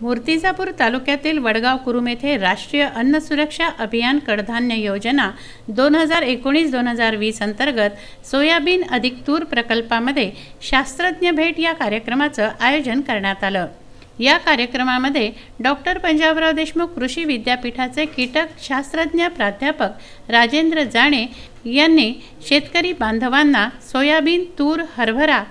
मूर्तिजापूर तालुक्यातील वडगाव कुरुम येथे राष्ट्रीय अन्न सुरक्षा अभियान कडधान्य योजना 2019-2020 अंतर्गत सोयाबीन अधिक तूर प्रकल्पामध्ये शास्त्रज्ञ भेट या कार्यक्रमाचं आयोजन करण्यात आलं। या कार्यक्रमामध्ये डॉक्टर पंजाबराव देशमुख कृषी विद्यापीठाचे कीटक शास्त्रज्ञ प्राध्यापक राजेंद्र जाणे यांनी शेतकरी बांधवांना सोयाबीन, तूर, हरभरा,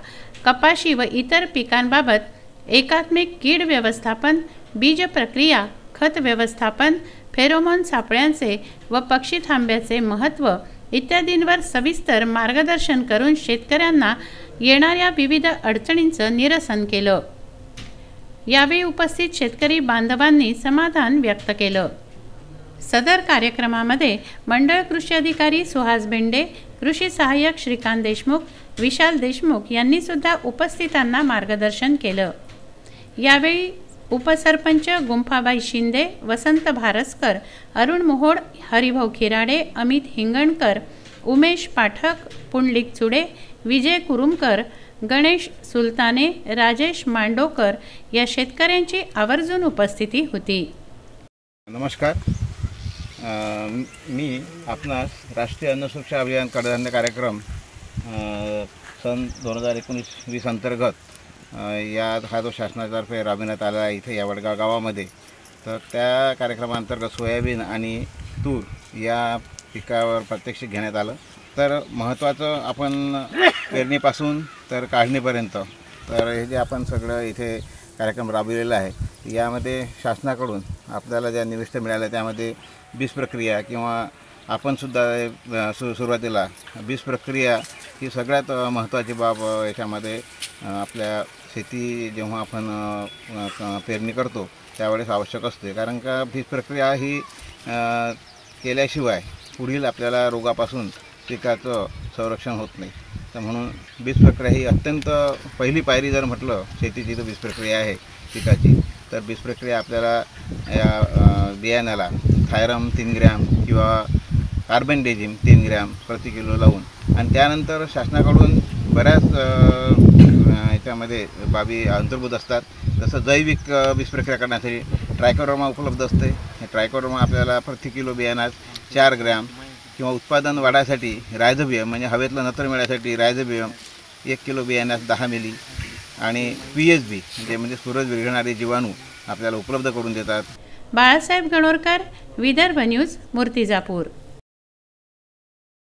कपाशी व इतर पिकांबाबत एकात्मिक कीड व्यवस्थापन, बीज प्रक्रिया, खत व्यवस्थापन, फेरोमोन सापळ्यांचे व पक्षी थांब्याचे महत्त्व इत्यादींवर सविस्तर मार्गदर्शन करून शेतकऱ्यांना येणाऱ्या विविध अडचणींचं निरसन केलं। यावेळी उपस्थित शेतकरी बांधवांनी समाधान व्यक्त केलं। सदर कार्यक्रमामध्ये मंडळ कृषी अधिकारी सुहास बेंडे, कृषी सहाय्यक श्रीकांत देशमुख, विशाल देशमुख यांनी सुद्धा उपस्थितांना मार्गदर्शन केलं। यावेळी उपसरपंच गुंफाबाई शिंदे, वसंत भारसकर, अरुण मोहोड, हरिभाऊ खिराडे, अमित हिंगणकर, उमेश पाठक, पुंडलिक चुडे, विजय कुरुमकर, गणेश सुलताने, राजेश मांडोकर या शेतकऱ्यांची आवर्जून उपस्थिती होती। नमस्कार, मी आपणास राष्ट्रीय अन्न सुरक्षा अभियान कडधान्य कार्यक्रम सन 2019-20 अंतर्गत हा जो शासनातर्फे राबविण्यात आला आहे इथे या वडगाव गावामध्ये, तर त्या कार्यक्रमांतर्गत सोयाबीन आणि तूर या पिकावर प्रात्यक्षिक घेण्यात आलं। तर महत्त्वाचं आपण पेरणीपासून तर काढणीपर्यंत तर हे जे आपण सगळं इथे कार्यक्रम राबविलेला आहे, यामध्ये शासनाकडून आपल्याला ज्या निविष्ट मिळाल्या त्यामध्ये बीज प्रक्रिया किंवा आपणसुद्धा सुरुवातीला बीज प्रक्रिया ही सगळ्यात महत्त्वाची बाब याच्यामध्ये आपल्या शेती जेव्हा आपण पेरणी करतो त्यावेळेस आवश्यक असते, कारण का बीज प्रक्रिया ही केल्याशिवाय पुढील आपल्याला रोगापासून पिकाचं संरक्षण होत नाही। तर म्हणून बीज प्रक्रिया ही अत्यंत पहिली पायरी जर म्हटलं शेतीची तर बीज प्रक्रिया आहे पिकाची। तर बीज प्रक्रिया आपल्याला या बियाण्याला थायरम 3 ग्रॅम किंवा कार्बेंडेजिम 3 ग्रॅम प्रति किलो लावून आणि त्यानंतर शासनाकडून बऱ्याच याच्यामध्ये बाबी अंतर्भूत असतात। जसं जैविक बीज प्रक्रिया करण्यासाठी ट्रायकोडर्मा उपलब्ध असते। हे ट्रायकोडर्मा आपल्याला प्रति किलो बियाणात 4 ग्रॅम किंवा उत्पादन वाढायसाठी रायझोबियम म्हणजे हवेतलं नत्र मिळण्यासाठी रायझोबियम 1 किलो बियाण्यात 10 मिली आणि PSB म्हणजे सूरज विरघळणारे जीवाणू आपल्याला उपलब्ध करून देतात। बाळासाहेब गणोरकर, विदर्भ न्यूज, मूर्तिजापूर।